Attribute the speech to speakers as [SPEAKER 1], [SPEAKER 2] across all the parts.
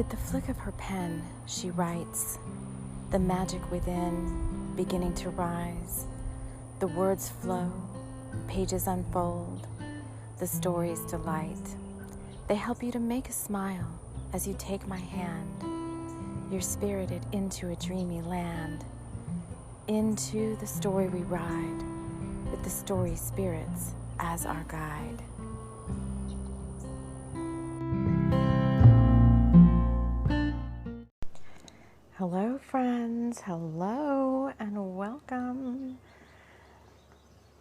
[SPEAKER 1] With the flick of her pen, she writes, the magic within beginning to rise. The words flow, pages unfold, the stories delight. They help you to make a smile as you take my hand. You're spirited into a dreamy land, into the story we ride, with the story spirits as our guide. Hello friends, hello and welcome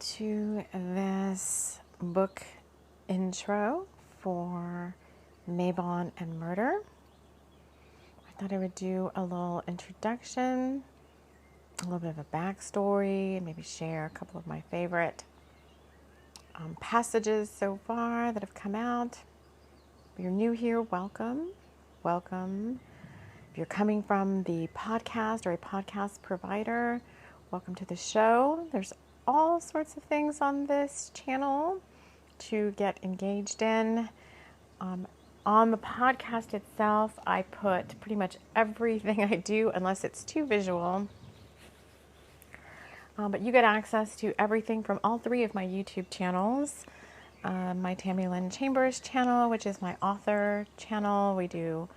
[SPEAKER 1] to this book intro for Mabon and Murder. I thought I would do a little introduction, a little bit of a backstory, and maybe share a couple of my favorite passages so far that have come out. If you're new here, welcome. If you're coming from the podcast or a podcast provider, welcome to the show. There's all sorts of things on this channel to get engaged in. On the podcast itself, I put pretty much everything I do, unless it's too visual. But you get access to everything from all three of my YouTube channels. My Tami Lynn Chambers channel, which is my author channel. We do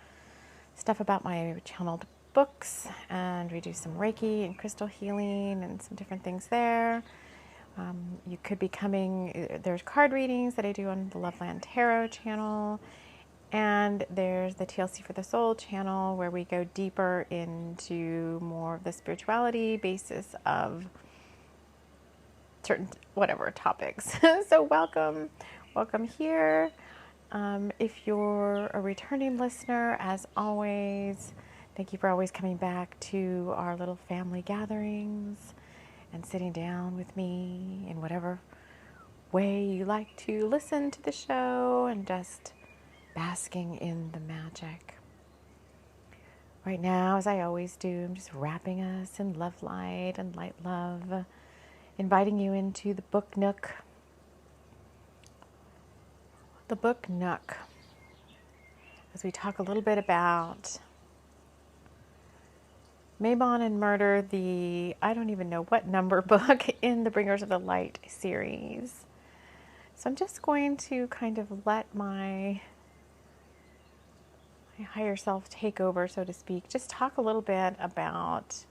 [SPEAKER 1] stuff about my channeled books, and we do some Reiki and crystal healing and some different things there. You could be coming, there's card readings that I do on the Loveland Tarot channel, and there's the TLC for the Soul channel where we go deeper into more of the spirituality basis of certain whatever topics. So welcome here. If you're a returning listener, as always, thank you for always coming back to our little family gatherings and sitting down with me in whatever way you like to listen to the show and just basking in the magic. Right now, as I always do, I'm just wrapping us in love light and light love, inviting you into the book nook. The book nook, as we talk a little bit about Mabon and Murder, the I don't even know what number book in the Bringers of the Light series. So I'm just going to kind of let my higher self take over, so to speak. Just talk a little bit about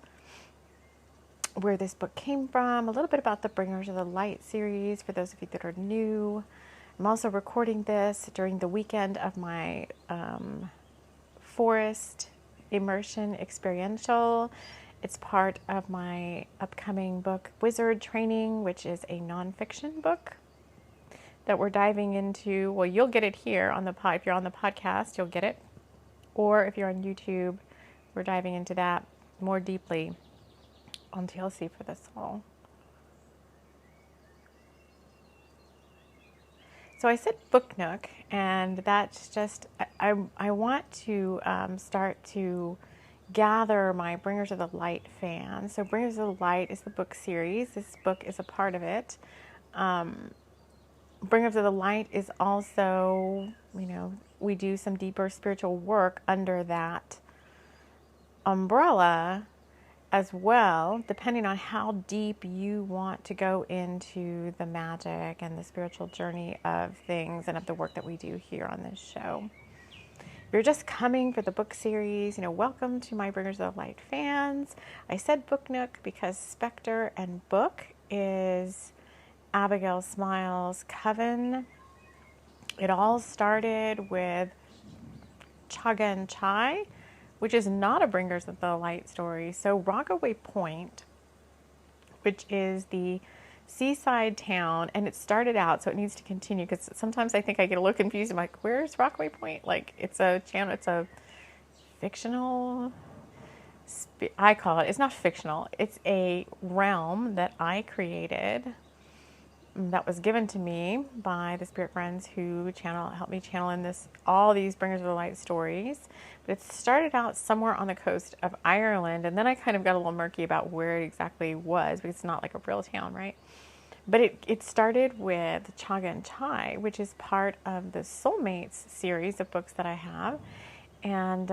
[SPEAKER 1] where this book came from, a little bit about the Bringers of the Light series for those of you that are new. I'm also recording this during the weekend of my forest immersion experiential. It's part of my upcoming book, Wizard Training, which is a nonfiction book that we're diving into. Well, you'll get it here on the pod. If you're on the podcast, you'll get it. Or if you're on YouTube, we're diving into that more deeply on TLC for the Soul. So I said book nook, and that's just, I want to start to gather my Bringers of the Light fans. So Bringers of the Light is the book series. This book is a part of it. Bringers of the Light is also, we do some deeper spiritual work under that umbrella as well, depending on how deep you want to go into the magic and the spiritual journey of things and of the work that we do here on this show. If you're just coming for the book series, welcome to my Bringers of the Light fans. I said book nook because Spectre and Book is Abigail Smiles' coven. It all started with Chaga and Chai, which is not a Bringers of the Light story. So Rockaway Pointe, which is the seaside town, and it started out, so it needs to continue, because sometimes I think I get a little confused. I'm like, where's Rockaway Pointe? Like, it's a channel, it's a fictional, I call it, it's not fictional, it's a realm that I created that was given to me by the spirit friends who helped me channel in all these Bringers of the Light stories. But it started out somewhere on the coast of Ireland, and then I kind of got a little murky about where it exactly was, because it's not like a real town, right? But it started with Chaga and Chai, which is part of the Soulmates series of books that I have. And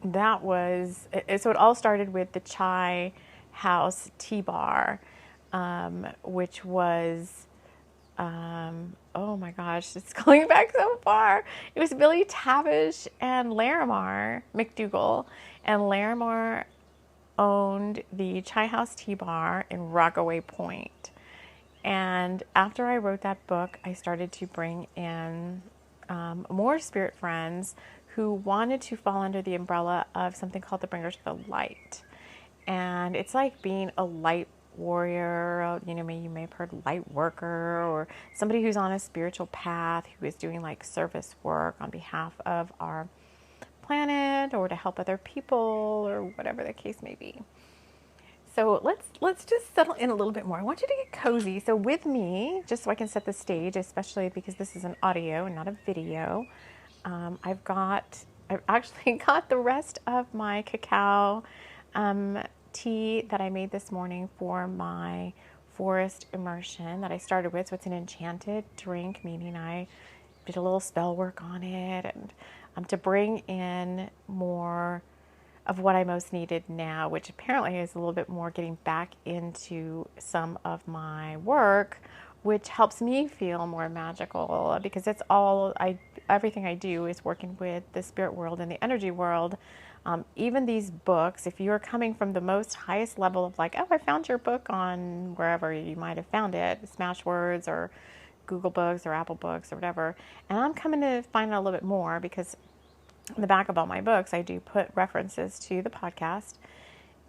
[SPEAKER 1] that was, so it all started with the Chai House Tea Bar, which was, oh my gosh, it's going back so far. It was Billy Tavish and Larimar McDougall, and Larimar owned the Chai House Tea Bar in Rockaway Pointe. And after I wrote that book, I started to bring in more spirit friends who wanted to fall under the umbrella of something called the Bringers of the Light. And it's like being a light warrior, you may have heard light worker, or somebody who's on a spiritual path, who is doing like service work on behalf of our planet or to help other people or whatever the case may be. So let's just settle in a little bit more. I want you to get cozy. So with me, just so I can set the stage, especially because this is an audio and not a video, I've actually got the rest of my cacao tea that I made this morning for my forest immersion that I started with. So it's an enchanted drink, meaning I did a little spell work on it, and to bring in more of what I most needed now, which apparently is a little bit more getting back into some of my work, which helps me feel more magical, because it's everything I do is working with the spirit world and the energy world. Even these books, if you're coming from the most highest level of like, oh, I found your book on wherever you might have found it, Smashwords or Google Books or Apple Books or whatever, and I'm coming to find out a little bit more because in the back of all my books, I do put references to the podcast.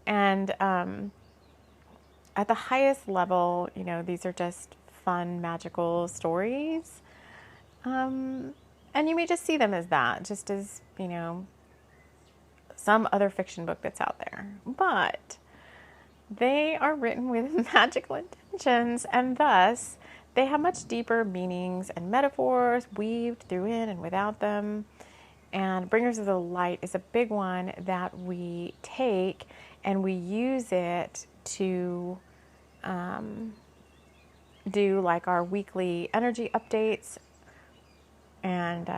[SPEAKER 1] And at the highest level, these are just fun, magical stories. And you may just see them as that, just as, some other fiction book that's out there. But they are written with magical intentions, and thus they have much deeper meanings and metaphors weaved through in and without them. And Bringers of the Light is a big one that we take and we use it to do like our weekly energy updates. And,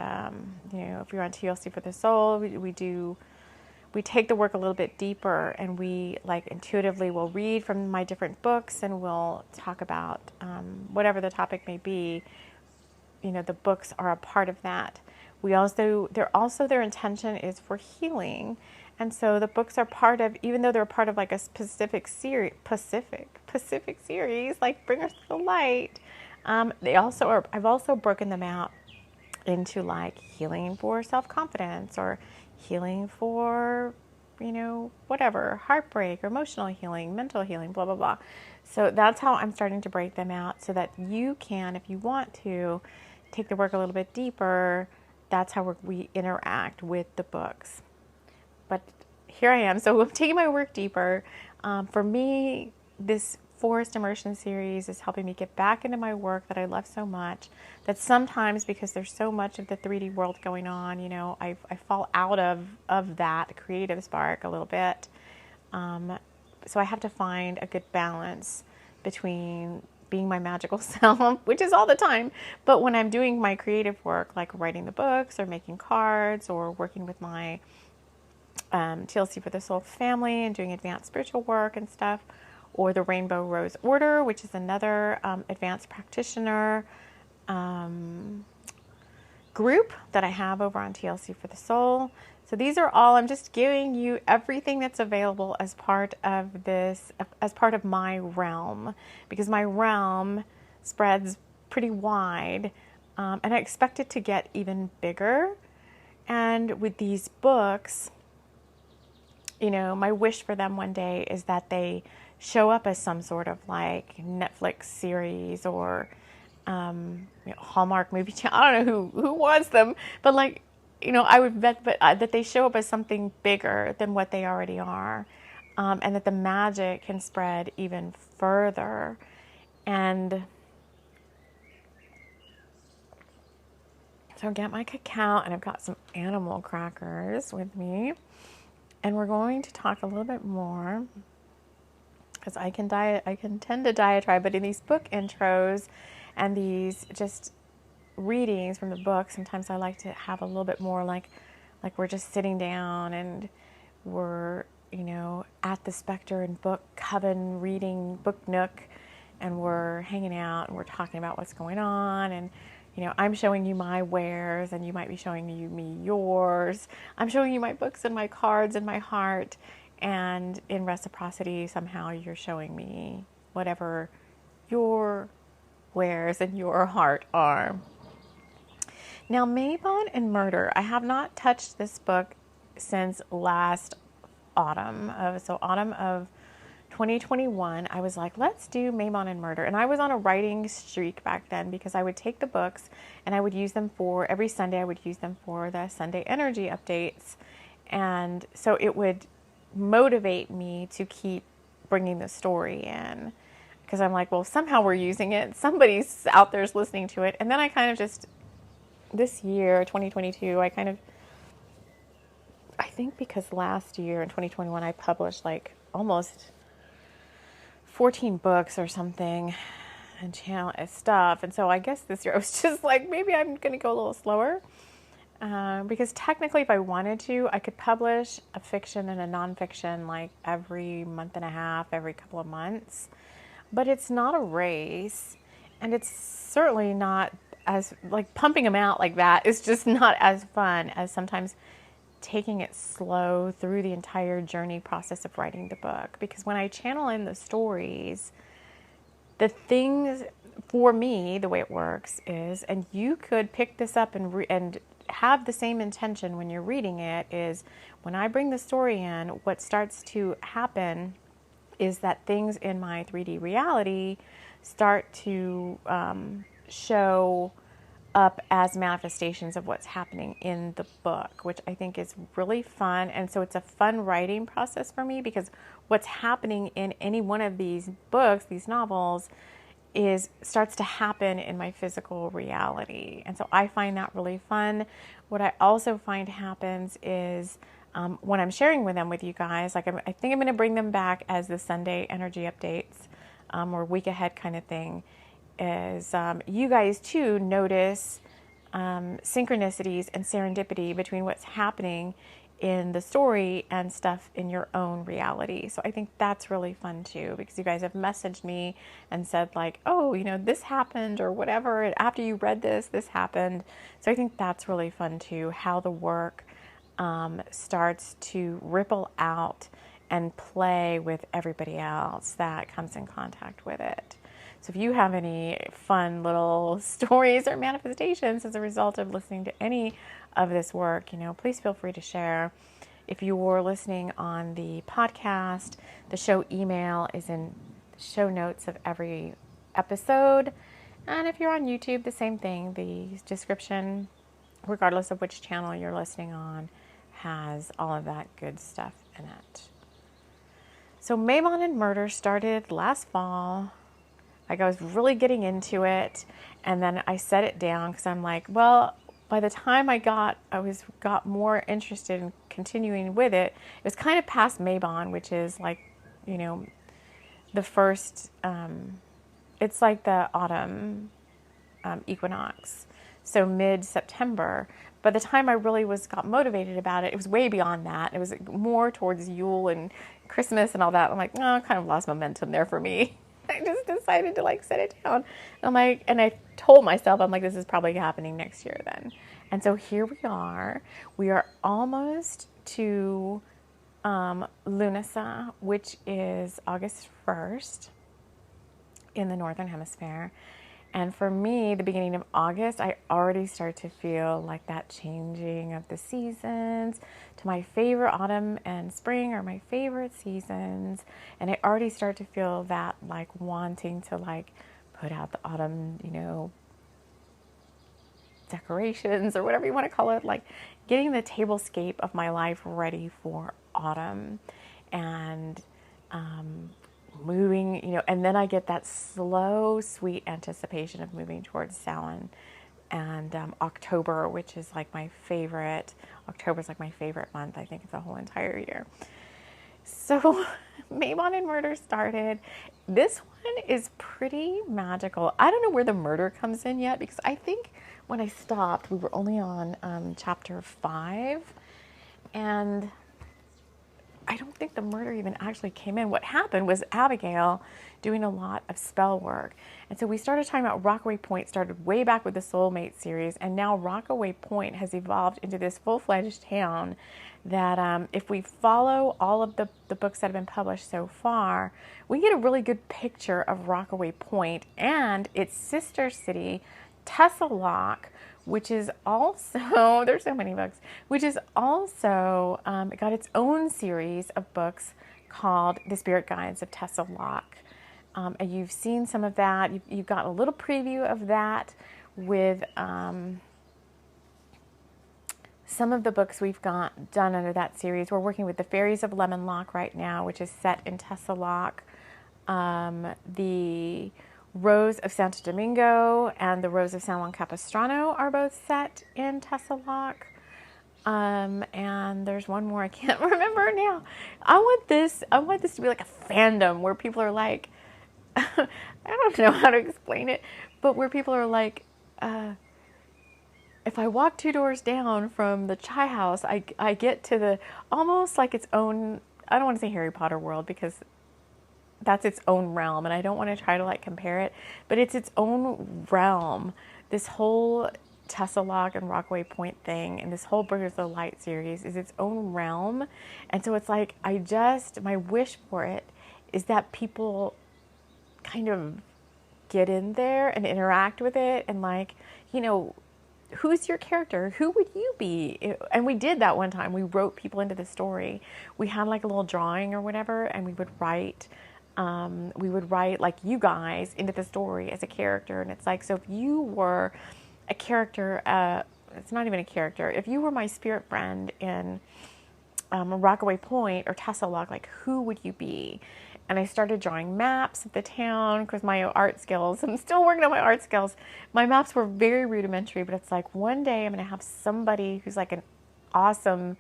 [SPEAKER 1] if you're on TLC for the Soul, we take the work a little bit deeper, and we like intuitively will read from my different books, and we'll talk about whatever the topic may be. The books are a part of that. Their intention is for healing. And so the books are part of, even though they're part of like a specific series, Pacific series, like Bringers of the Light, I've also broken them out into like healing for self-confidence, or healing for, whatever, heartbreak, or emotional healing, mental healing, blah, blah, blah. So that's how I'm starting to break them out, so that you can, if you want to, take the work a little bit deeper. That's how we interact with the books. But here I am. So I'm taking my work deeper. For me, this Forest Immersion series is helping me get back into my work that I love so much. That sometimes, because there's so much of the 3D world going on, I fall out of that creative spark a little bit. So I have to find a good balance between being my magical self, which is all the time, but when I'm doing my creative work, like writing the books or making cards or working with my TLC for the Soul family and doing advanced spiritual work and stuff, or the Rainbow Rose Order, which is another advanced practitioner group that I have over on TLC for the Soul. So these are all, I'm just giving you everything that's available as part of this, as part of my realm, because my realm spreads pretty wide, and I expect it to get even bigger. And with these books, my wish for them one day is that they show up as some sort of like Netflix series or Hallmark movie channel. I don't know who wants them, but like, I would bet that they show up as something bigger than what they already are, and that the magic can spread even further. And so I get my cacao, and I've got some animal crackers with me, and we're going to talk a little bit more, because I can tend to diatribe, but in these book intros and these just readings from the book, sometimes I like to have a little bit more like we're just sitting down and we're, at the Spectre and Book Coven reading Book Nook, and we're hanging out and we're talking about what's going on, and I'm showing you my wares and you might be showing me yours. I'm showing you my books and my cards and my heart, and in reciprocity somehow you're showing me whatever your wares and your heart are. Now, Mabon and Murder, I have not touched this book since last autumn. Autumn of 2021, I was like, let's do Mabon and Murder. And I was on a writing streak back then because I would take the books and I would use them for, every Sunday I would use them for the Sunday energy updates. And so it would motivate me to keep bringing the story in. Because I'm like, well, somehow we're using it. Somebody's out there's listening to it. And then I kind of just, this year, 2022, I think because last year in 2021, I published like almost 14 books or something and channel stuff. And so I guess this year I was just like, maybe I'm going to go a little slower. Because technically if I wanted to, I could publish a fiction and a nonfiction like every month and a half, every couple of months. But it's not a race. And it's certainly not as, like, pumping them out like that is just not as fun as sometimes taking it slow through the entire journey process of writing the book. Because when I channel in the stories, the things, for me, the way it works is, and you could pick this up and have the same intention when you're reading it, is when I bring the story in, what starts to happen is that things in my 3D reality start to show up as manifestations of what's happening in the book, which I think is really fun. And so it's a fun writing process for me because what's happening in any one of these books, these novels, starts to happen in my physical reality. And so I find that really fun. What I also find happens is when I'm sharing them with you guys, like I think I'm going to bring them back as the Sunday energy updates or week ahead kind of thing, is you guys too notice synchronicities and serendipity between what's happening in the story and stuff in your own reality. So I think that's really fun too, because you guys have messaged me and said like, oh, this happened or whatever. And after you read this happened. So I think that's really fun too, how the work starts to ripple out and play with everybody else that comes in contact with it. So if you have any fun little stories or manifestations as a result of listening to any of this work, please feel free to share. If you're listening on the podcast, the show email is in the show notes of every episode. And if you're on YouTube, the same thing. The description, regardless of which channel you're listening on, has all of that good stuff in it. So Mabon and Murder started last fall. Like I was really getting into it, and then I set it down because I'm like, well, by the time I got more interested in continuing with it, it was kind of past Mabon, which is like, the first, it's like the autumn equinox, so mid-September. By the time I really got motivated about it, it was way beyond that. It was more towards Yule and Christmas and all that. I'm like, I kind of lost momentum there for me. I just decided to set it down. And I'm like, and I told myself, I'm like, this is probably happening next year then. And so here we are. We are almost to Lunasa, which is August 1st in the Northern Hemisphere. And for me, the beginning of August, I already start to feel like that changing of the seasons to my favorite autumn and spring are my favorite seasons. And I already start to feel that wanting to put out the autumn, decorations or whatever you want to call it, getting the tablescape of my life ready for autumn and moving, and then I get that slow, sweet anticipation of moving towards Samhain and October, which is my favorite. October's my favorite month, I think, of the whole entire year. So Mabon and Murder started. This one is pretty magical. I don't know where the murder comes in yet, because I think when I stopped, we were only on chapter 5, and I don't think the murder even actually came in. What happened was Abigail doing a lot of spell work. And so we started talking about Rockaway Pointe, started way back with the Soulmate series, and now Rockaway Pointe has evolved into this full-fledged town that if we follow all of the books that have been published so far, we get a really good picture of Rockaway Pointe and its sister city, Tessa Loch, which is also, there's so many books, which is also got its own series of books called The Spirit Guides of Tessa Loch. And you've seen some of that. You've got a little preview of that with some of the books we've got done under that series. We're working with The Fairies of Lemon Loch right now, which is set in Tessa Loch. The Rose of Santo Domingo and the Rose of San Juan Capistrano are both set in Tessa Loch. And there's one more I can't remember now. I want this to be like a fandom where people are like, I don't know how to explain it, but where people are like, if I walk 2 doors down from the chai house, I get to the almost like its own, I don't want to say Harry Potter world because that's its own realm, and I don't want to try to like compare it, but it's its own realm. This whole Tessa Loch and Rockaway Pointe thing and this whole Bringers of the Light series is its own realm. And so it's like, my wish for it is that people kind of get in there and interact with it and like, you know, who's your character? Who would you be? And we did that one time. We wrote people into the story. We had like a little drawing or whatever, and we would write like you guys into the story as a character. And it's like, so if you were a character, it's not even a character, if you were my spirit friend in Rockaway Pointe or Tessa Loch, like who would you be? And I started drawing maps of the town because my art skills, I'm still working on my art skills. My maps were very rudimentary, but it's like one day I'm going to have somebody who's like an awesome,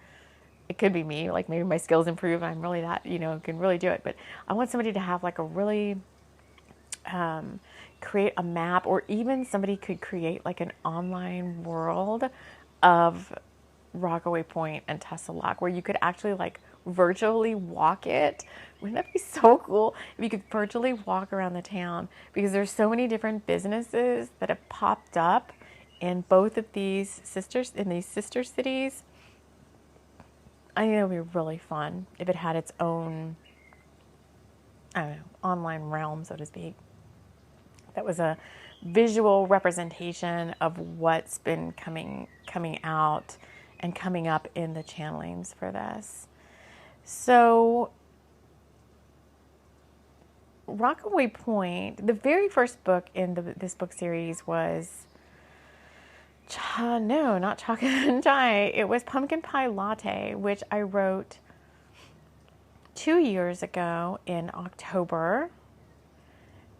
[SPEAKER 1] it could be me, like maybe my skills improve and I'm really that, you know, can really do it. But I want somebody to have like a really, create a map, or even somebody could create like an online world of Rockaway Pointe and Tessa Loch where you could actually like virtually walk it. Wouldn't that be so cool if you could virtually walk around the town? Because there's so many different businesses that have popped up in both of these sister cities. I think it would be really fun if it had its own, I don't know, online realm, so to speak. That was a visual representation of what's been coming out and coming up in the channelings for this. So Rockaway Pointe, the very first book in this book series was, no, not Chocolate and Chai. It was Pumpkin Pie Latte, which I wrote 2 years ago in October.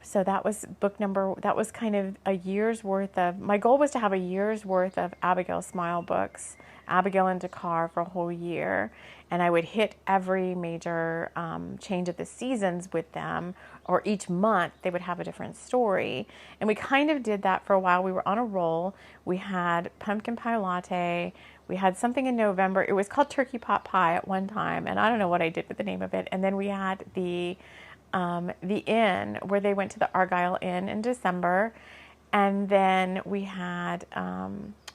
[SPEAKER 1] So that was that was kind of a year's worth of, my goal was to have a year's worth of Abigail Smile books, Abigail and Dakkar for a whole year. And I would hit every major change of the seasons with them, or each month they would have a different story. And we kind of did that for a while. We were on a roll. We had Pumpkin Pie Latte. We had something in November. It was called Turkey Pot Pie at one time, and I don't know what I did with the name of it. And then we had the Inn, where they went to the Argyle Inn in December. And then we had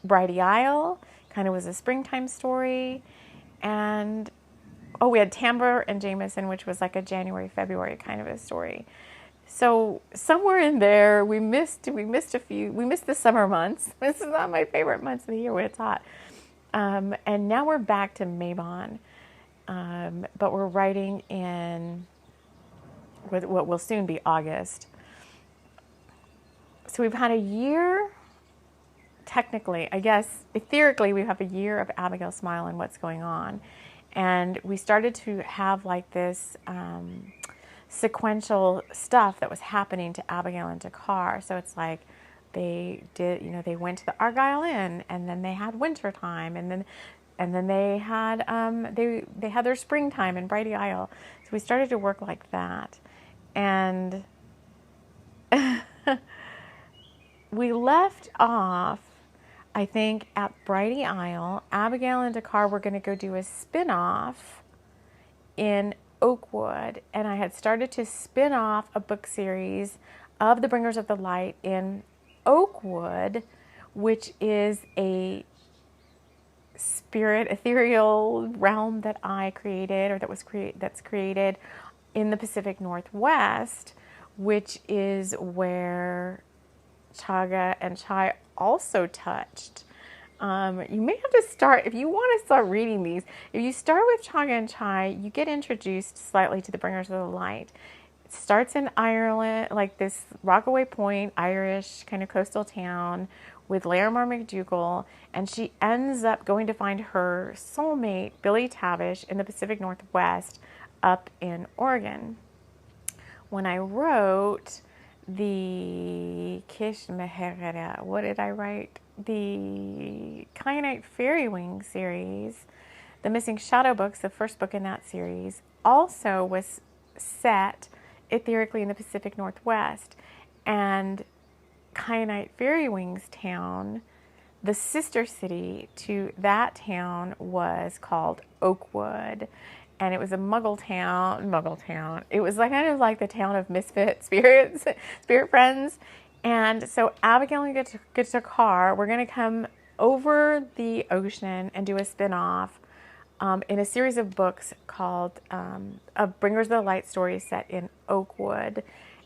[SPEAKER 1] Bridie Isle, kind of was a springtime story. And we had Tamber and Jameson, which was like a January, February kind of a story. So somewhere in there, we missed the summer months. This is not my favorite months of the year when it's hot. And now we're back to Mabon. But we're writing in what will soon be August. So we've had a year, technically, I guess, etherically, we have a year of Abigail Smile and what's going on. And we started to have like this sequential stuff that was happening to Abigail and Dakkar. So it's like they went to the Argyle Inn, and then they had winter time, and then they had they had their springtime in Bridie Isle. So we started to work like that. And we left off I think at Brighty Isle, Abigail and Dakkar were going to go do a spin-off in Oakwood, and I had started to spin off a book series of the Bringers of the Light in Oakwood, which is a spirit ethereal realm that I created, or that's created in the Pacific Northwest, which is where Chaga and Chai also touched. You may have to start, if you want to start reading these, if you start with Chaga and Chai, you get introduced slightly to the Bringers of the Light. It starts in Ireland, like this Rockaway Pointe, Irish kind of coastal town with Larimar McDougall, and she ends up going to find her soulmate, Billy Tavish, in the Pacific Northwest up in Oregon. When I wrote the what did I write? The Kyanite Fairy Wing series, The Missing Shadow books, the first book in that series, also was set etherically in the Pacific Northwest. And Kyanite Fairy Wings town, the sister city to that town, was called Oakwood. And it was a Muggle town. It was like kind of like the town of misfit spirits, spirit friends. And so Abigail and Dakkar, we're going to come over the ocean and do a spin-off in a series of books called Bringers of the Light stories set in Oakwood.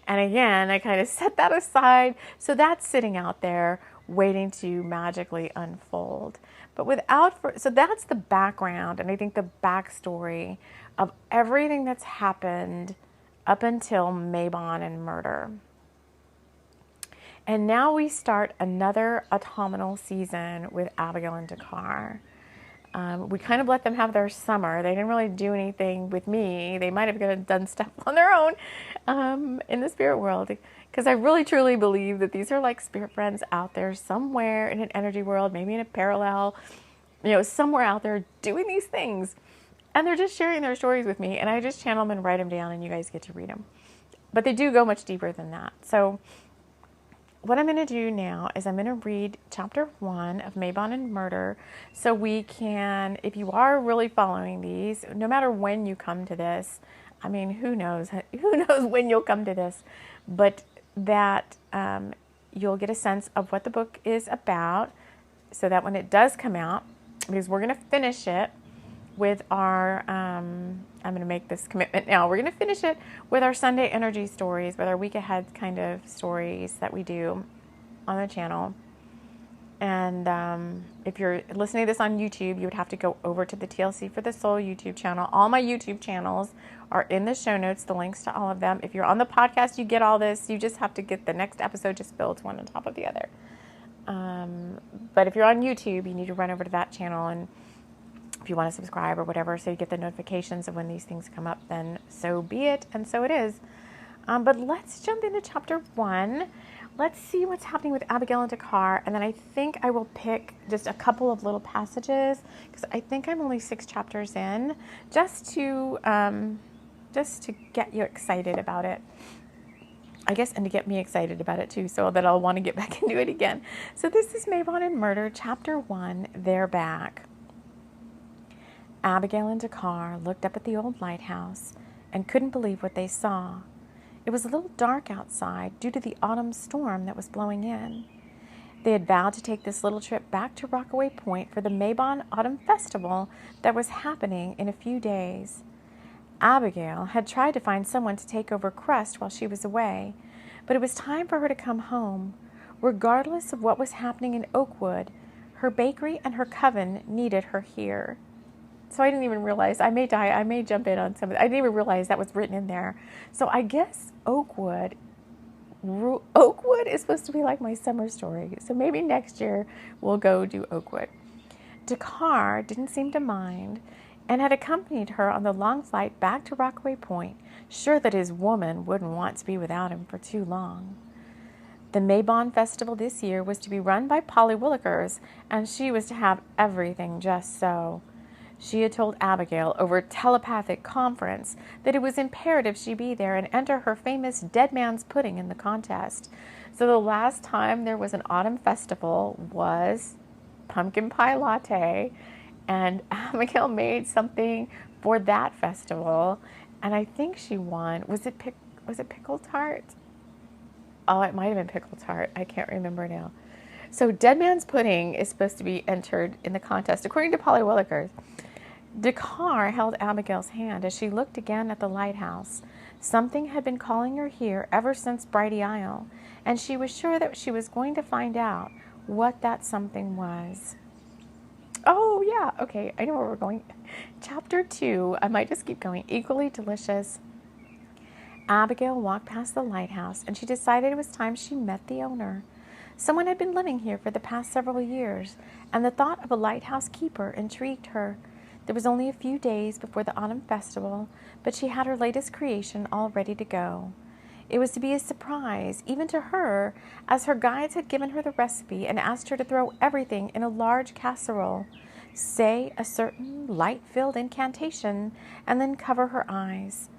[SPEAKER 1] And again, I kind of set that aside. So that's sitting out there waiting to magically unfold. But so that's the background, and I think the backstory of everything that's happened up until Mabon and Murder. And now we start another autumnal season with Abigail and Dakkar. We kind of let them have their summer. They didn't really do anything with me. They might have done stuff on their own in the spirit world, because I really truly believe that these are like spirit friends out there somewhere in an energy world, maybe in a parallel, somewhere out there doing these things. And they're just sharing their stories with me, and I just channel them and write them down, and you guys get to read them. But they do go much deeper than that. So what I'm going to do now is I'm going to read chapter 1 of Mabon and Murder, so we can, if you are really following these, no matter when you come to this, I mean, who knows when you'll come to this, but that you'll get a sense of what the book is about, so that when it does come out, because we're going to finish it with our, I'm going to make this commitment now, we're going to finish it with our Sunday energy stories, with our week ahead kind of stories that we do on the channel. And if you're listening to this on YouTube, you would have to go over to the TLC for the Soul YouTube channel. All my YouTube channels are in the show notes, the links to all of them. If you're on the podcast, you get all this. You just have to get the next episode, just builds one on top of the other. But if you're on YouTube, you need to run over to that channel, and if you want to subscribe or whatever, so you get the notifications of when these things come up, then so be it, and so it is. But let's jump into chapter 1. Let's see what's happening with Abigail and Dakkar, and then I think I will pick just a couple of little passages, because I think I'm only 6 chapters in, just to get you excited about it. I guess, and to get me excited about it too, so that I'll want to get back into it again. So this is Mabon and Murder, chapter 1, They're Back. Abigail and Dakkar looked up at the old lighthouse and couldn't believe what they saw. It was a little dark outside due to the autumn storm that was blowing in. They had vowed to take this little trip back to Rockaway Pointe for the Mabon Autumn Festival that was happening in a few days. Abigail had tried to find someone to take over Crust while she was away, but it was time for her to come home. Regardless of what was happening in Oakwood, her bakery and her coven needed her here. So I didn't even realize, I may jump in on some of it. I didn't even realize that was written in there. So I guess Oakwood is supposed to be like my summer story. So maybe next year we'll go do Oakwood. Dakkar didn't seem to mind and had accompanied her on the long flight back to Rockaway Pointe, sure that his woman wouldn't want to be without him for too long. The Mabon Festival this year was to be run by Polly Willikers, and she was to have everything just so. She had told Abigail over telepathic conference that it was imperative she be there and enter her famous dead man's pudding in the contest. So the last time there was an autumn festival was pumpkin pie latte, and Abigail made something for that festival, and I think she won. Was it pickle tart? Oh, it might have been pickle tart. I can't remember now. So Dead Man's Pudding is supposed to be entered in the contest. According to Polly Willikers, Dakkar held Abigail's hand as she looked again at the lighthouse. Something had been calling her here ever since Brighty Isle, and she was sure that she was going to find out what that something was. Oh, yeah. Okay, I know where we're going. Chapter 2. I might just keep going. Equally delicious. Abigail walked past the lighthouse, and she decided it was time she met the owner. Someone had been living here for the past several years, and the thought of a lighthouse keeper intrigued her. There was only a few days before the autumn festival, but she had her latest creation all ready to go. It was to be a surprise, even to her, as her guides had given her the recipe and asked her to throw everything in a large casserole, say a certain light-filled incantation, and then cover her eyes.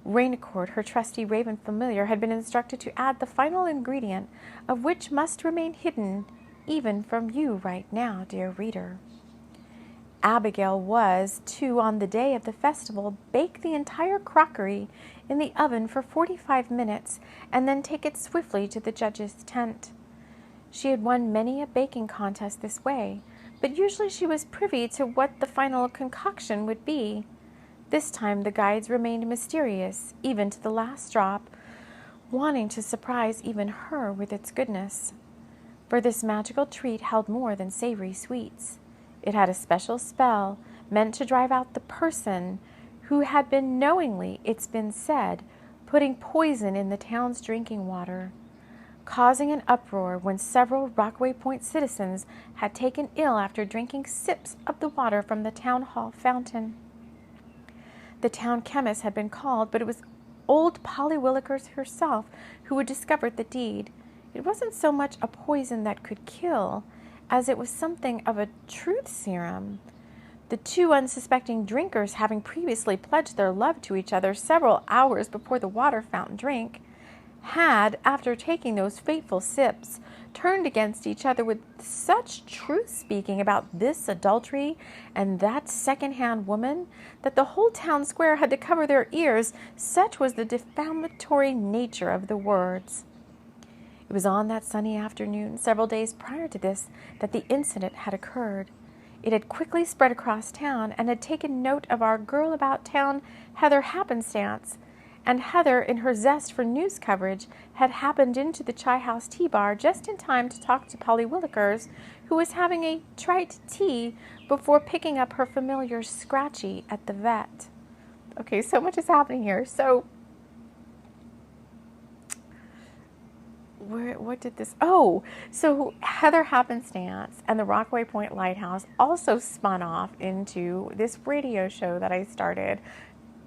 [SPEAKER 1] Rainicord, her trusty raven familiar, had been instructed to add the final ingredient, of which must remain hidden, even from you right now, dear reader. Abigail was to, on the day of the festival, bake the entire crockery in the oven for 45 minutes and then take it swiftly to the judge's tent. She had won many a baking contest this way, but usually she was privy to what the final concoction would be. This time the guides remained mysterious, even to the last drop, wanting to surprise even her with its goodness. For this magical treat held more than savory sweets. It had a special spell meant to drive out the person who had been knowingly, it's been said, putting poison in the town's drinking water, causing an uproar when several Rockaway Pointe citizens had taken ill after drinking sips of the water from the town hall fountain. The town chemist had been called, but it was old Polly Willikers herself who had discovered the deed. It wasn't so much a poison that could kill, as it was something of a truth serum. The two unsuspecting drinkers, having previously pledged their love to each other several hours before the water fountain drink, had, after taking those fateful sips, turned against each other with such truth-speaking about this adultery and that second-hand woman that the whole town square had to cover their ears, such was the defamatory nature of the words. It was on that sunny afternoon, several days prior to this, that the incident had occurred. It had quickly spread across town and had taken note of our girl-about-town Heather Happenstance, and Heather, in her zest for news coverage, had happened into the Chai House tea bar just in time to talk to Polly Willikers, who was having a trite tea before picking up her familiar Scratchy at the vet. Okay, so much is happening here. So what did this? Oh, so Heather Happenstance and the Rockaway Pointe Lighthouse also spun off into this radio show that I started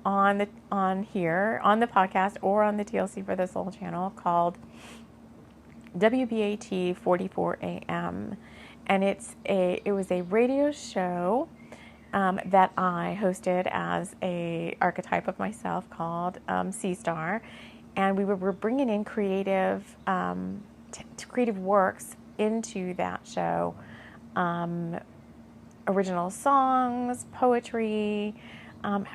[SPEAKER 1] on the podcast or on the TLC for the Soul channel called WBAT 44 AM, and it was a radio show that I hosted as a archetype of myself called Sea Star. And we were bringing in creative works into that show, original songs, poetry,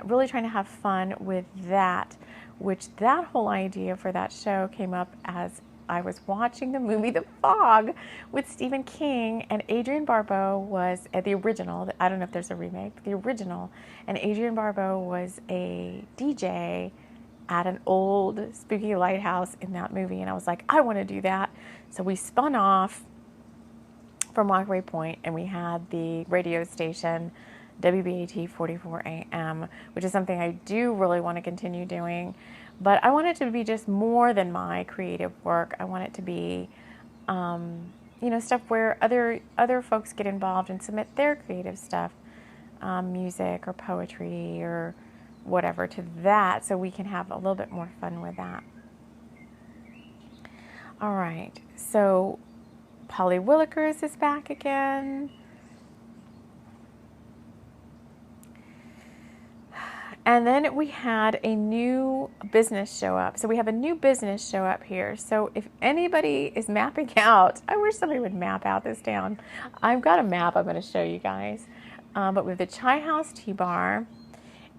[SPEAKER 1] really trying to have fun with that, which that whole idea for that show came up as I was watching the movie The Fog with Stephen King, and Adrienne Barbeau was the original. I don't know if there's a remake, the original, and Adrienne Barbeau was a DJ at an old spooky lighthouse in that movie, and I was like, I want to do that. So we spun off from Rockaway Pointe, and we had the radio station WBAT 44 AM, which is something I do really want to continue doing, but I want it to be just more than my creative work. I want it to be stuff where other folks get involved and submit their creative stuff, music or poetry or whatever to that, so we can have a little bit more fun with that. All right, so Polly Willikers is back again. And then we had a new business show up. So we have a new business show up here. So if anybody is mapping out, I wish somebody would map out this town. I've got a map I'm going to show you guys. But we have the Chai House Tea Bar,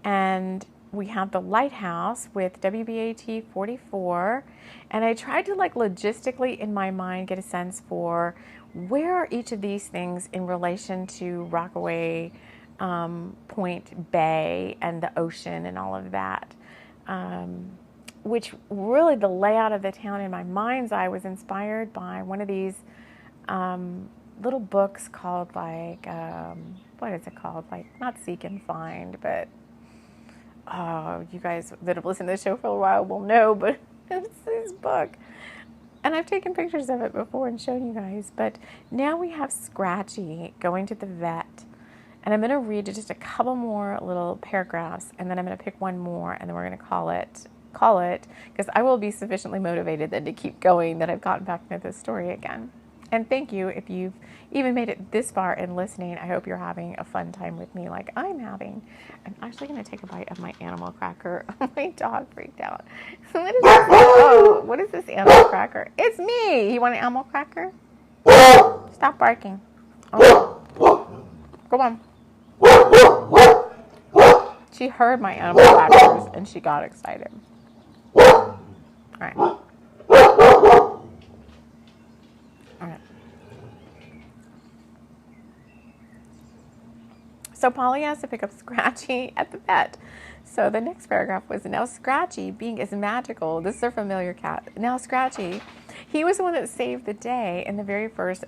[SPEAKER 1] and we have the Lighthouse with WBAT 44. And I tried to like logistically in my mind get a sense for where are each of these things in relation to Rockaway Pointe Bay and the ocean and all of that, which really the layout of the town in my mind's eye was inspired by one of these little books called like, what is it called? Like not Seek and Find, but you guys that have listened to the show for a while will know, but it's this book. And I've taken pictures of it before and shown you guys, but now we have Scratchy going to the vet. And I'm going to read just a couple more little paragraphs, and then I'm going to pick one more, and then we're going to call it, because I will be sufficiently motivated then to keep going that I've gotten back into this story again. And thank you if you've even made it this far in listening. I hope you're having a fun time with me like I'm having. I'm actually going to take a bite of my animal cracker. My dog freaked out. What is this? Oh, what is this animal cracker? It's me. You want an animal cracker? Stop barking. Oh. Come on. She heard my animal crackers and she got excited. All right. All right. So Polly has to pick up Scratchy at the vet. So the next paragraph was, now Scratchy, being as magical, this is a familiar cat. Now Scratchy, he was the one that saved the day in the very first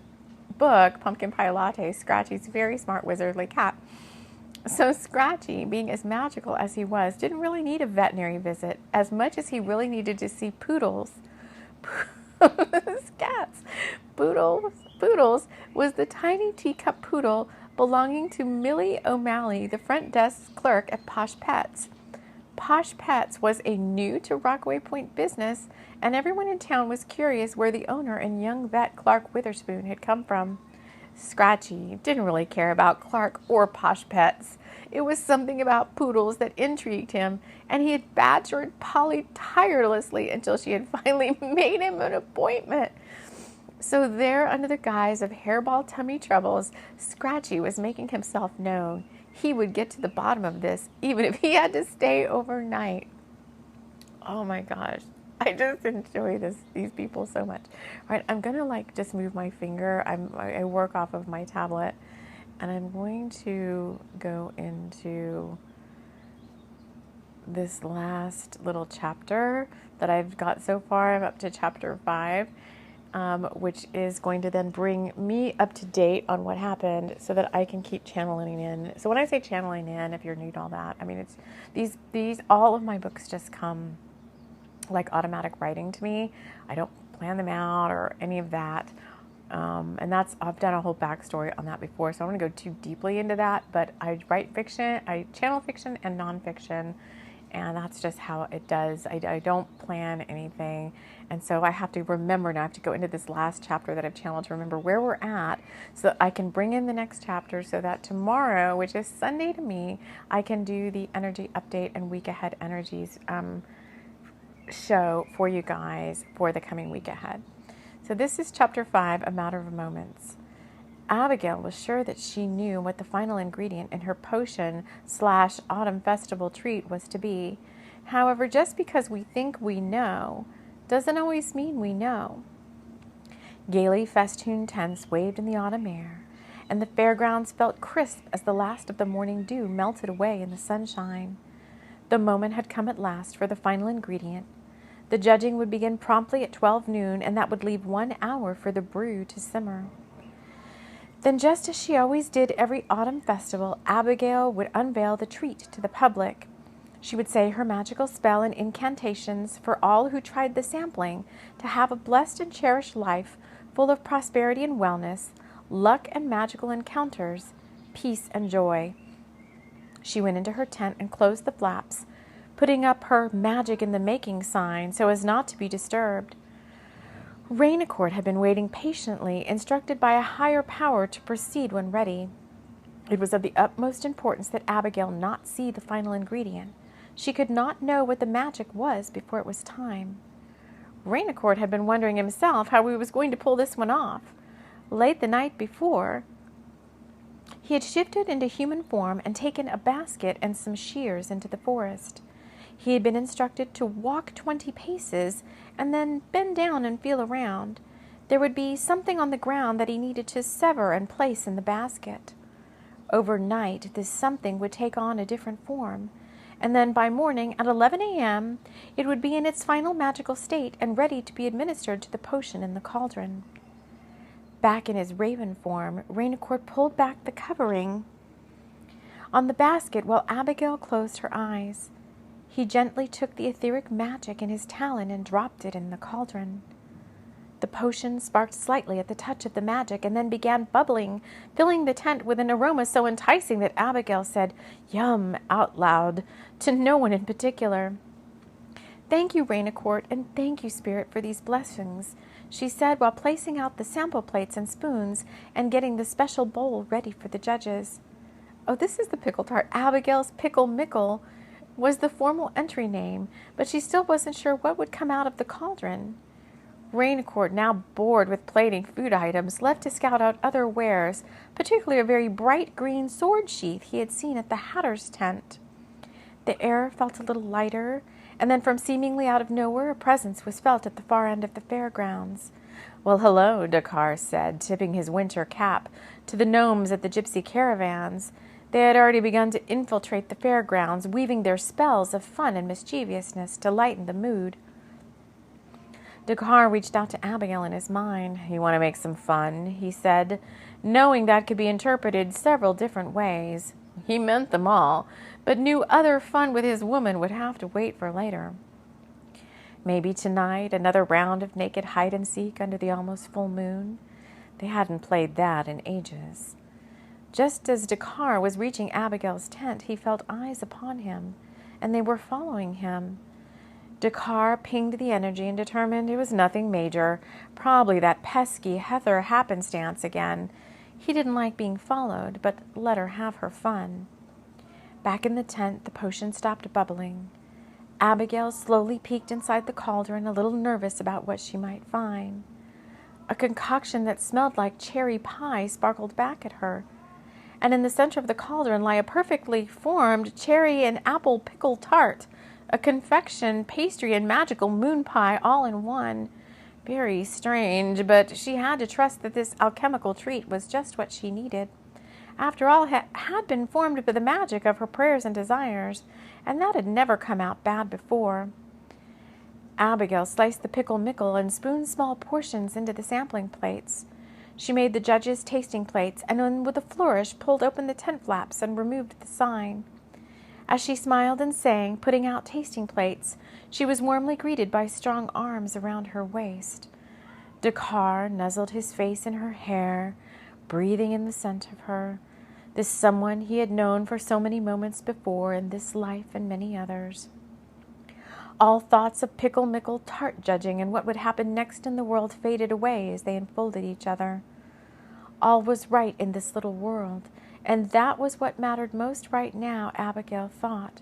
[SPEAKER 1] book, Pumpkin Pie Latte, Scratchy's very smart wizardly cat. So Scratchy, being as magical as he was, didn't really need a veterinary visit as much as he really needed to see Poodles. Cats. Poodles was the tiny teacup poodle belonging to Millie O'Malley, the front desk clerk at Posh Pets. Posh Pets was a new to Rockaway Pointe business, and everyone in town was curious where the owner and young vet Clark Witherspoon had come from. Scratchy didn't really care about Clark or Posh Pets. It was something about poodles that intrigued him, and he had badgered Polly tirelessly until she had finally made him an appointment. So there, under the guise of hairball tummy troubles, Scratchy was making himself known. He would get to the bottom of this, even if he had to stay overnight. Oh my gosh. I just enjoy these people so much. All right, I'm going to just move my finger. I work off of my tablet, and I'm going to go into this last little chapter that I've got so far. I'm up to chapter 5, which is going to then bring me up to date on what happened so that I can keep channeling in. So when I say channeling in, if you're new to all that, I mean, it's these all of my books just come like automatic writing to me. I don't plan them out or any of that. And I've done a whole backstory on that before, so I don't want to go too deeply into that, but I write fiction, I channel fiction and nonfiction, and that's just how it does. I don't plan anything, and so I have to remember now, I have to go into this last chapter that I've channeled to remember where we're at so that I can bring in the next chapter so that tomorrow, which is Sunday to me, I can do the energy update and week ahead energies show for you guys for the coming week ahead. So this is chapter 5, A Matter of Moments. Abigail was sure that she knew what the final ingredient in her potion/autumn festival treat was to be. However, just because we think we know doesn't always mean we know. Gaily festooned tents waved in the autumn air, and the fairgrounds felt crisp as the last of the morning dew melted away in the sunshine. The moment had come at last for the final ingredient. The judging would begin promptly at 12 noon, and that would leave 1 hour for the brew to simmer. Then, just as she always did every autumn festival, Abigail would unveil the treat to the public. She would say her magical spell and incantations for all who tried the sampling to have a blessed and cherished life full of prosperity and wellness, luck and magical encounters, peace and joy. She went into her tent and closed the flaps, putting up her magic in the making sign so as not to be disturbed. Rainicord had been waiting patiently, instructed by a higher power to proceed when ready. It was of the utmost importance that Abigail not see the final ingredient. She could not know what the magic was before it was time. Rainicord had been wondering himself how he was going to pull this one off. Late the night before, he had shifted into human form and taken a basket and some shears into the forest. He had been instructed to walk 20 paces and then bend down and feel around. There would be something on the ground that he needed to sever and place in the basket. Overnight, this something would take on a different form, and then by morning at 11 a.m., it would be in its final magical state and ready to be administered to the potion in the cauldron. Back in his raven form, Rainicord pulled back the covering on the basket while Abigail closed her eyes. He gently took the etheric magic in his talon and dropped it in the cauldron. The potion sparked slightly at the touch of the magic and then began bubbling, filling the tent with an aroma so enticing that Abigail said, "Yum," out loud, to no one in particular. "Thank you, Rainicord, and thank you, Spirit, for these blessings," she said while placing out the sample plates and spoons and getting the special bowl ready for the judges. Oh, this is the pickle tart. Abigail's Pickle Mickle was the formal entry name, but she still wasn't sure what would come out of the cauldron. Rainicord, now bored with plating food items, left to scout out other wares, particularly a very bright green sword sheath he had seen at the Hatter's tent. The air felt a little lighter, and then from seemingly out of nowhere a presence was felt at the far end of the fairgrounds. "Well, hello," Dakkar said, tipping his winter cap to the gnomes at the gypsy caravans. They had already begun to infiltrate the fairgrounds, weaving their spells of fun and mischievousness to lighten the mood. Dakkar reached out to Abigail in his mind. "You want to make some fun?" he said, knowing that could be interpreted several different ways. He meant them all, but knew other fun with his woman would have to wait for later. Maybe tonight another round of naked hide-and-seek under the almost full moon. They hadn't played that in ages. Just as Dakkar was reaching Abigail's tent, he felt eyes upon him, and they were following him. Dakkar pinged the energy and determined it was nothing major, probably that pesky Heather happenstance again. He didn't like being followed, but let her have her fun. Back in the tent, the potion stopped bubbling. Abigail slowly peeked inside the cauldron, a little nervous about what she might find. A concoction that smelled like cherry pie sparkled back at her, and in the center of the cauldron lay a perfectly formed cherry and apple pickle tart, a confection, pastry, and magical moon pie all in one. Very strange, but she had to trust that this alchemical treat was just what she needed. After all, it had been formed by the magic of her prayers and desires, and that had never come out bad before. Abigail sliced the pickle mickle and spooned small portions into the sampling plates. She made the judges tasting plates, and then with a flourish pulled open the tent flaps and removed the sign. As she smiled and sang, putting out tasting plates, she was warmly greeted by strong arms around her waist. Dakkar nuzzled his face in her hair, breathing in the scent of her, this someone he had known for so many moments before in this life and many others. All thoughts of pickle mickle tart judging and what would happen next in the world faded away as they enfolded each other. All was right in this little world, and that was what mattered most right now, Abigail thought,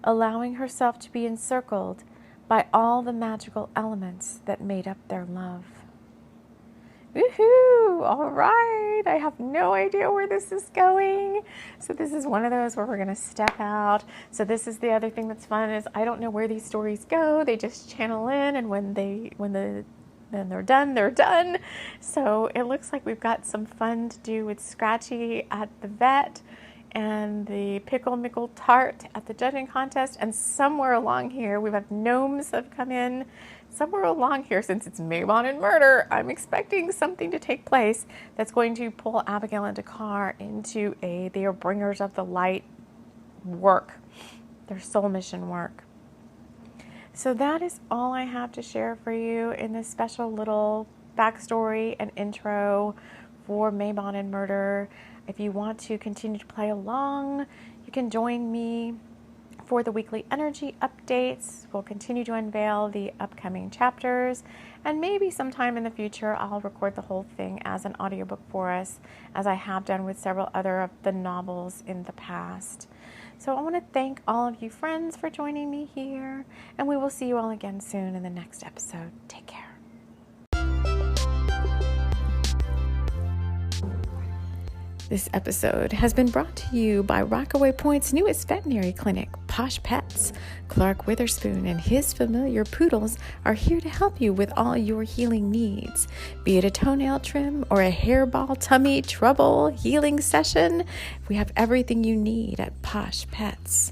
[SPEAKER 1] allowing herself to be encircled by all the magical elements that made up their love. Woohoo! All right, I have no idea where this is going. So this is one of those where we're going to step out. So this is the other thing that's fun is I don't know where these stories go. They just channel in, and when they're done, they're done. So it looks like we've got some fun to do with Scratchy at the vet and the pickle mickle tart at the judging contest. And somewhere along here, we've had gnomes have come in. Somewhere along here, since it's Mabon and Murder, I'm expecting something to take place that's going to pull Abigail and Dakkar into they are bringers of the light work, their soul mission work. So that is all I have to share for you in this special little backstory and intro for Mabon and Murder. If you want to continue to play along, you can join me for the weekly energy updates. We'll continue to unveil the upcoming chapters, and maybe sometime in the future I'll record the whole thing as an audiobook for us, as I have done with several other of the novels in the past. So I want to thank all of you friends for joining me here, and we will see you all again soon in the next episode. Take care. This episode has been brought to you by Rockaway Pointe's newest veterinary clinic, Posh Pets. Clark Witherspoon and his familiar poodles are here to help you with all your healing needs. Be it a toenail trim or a hairball tummy trouble healing session, we have everything you need at Posh Pets.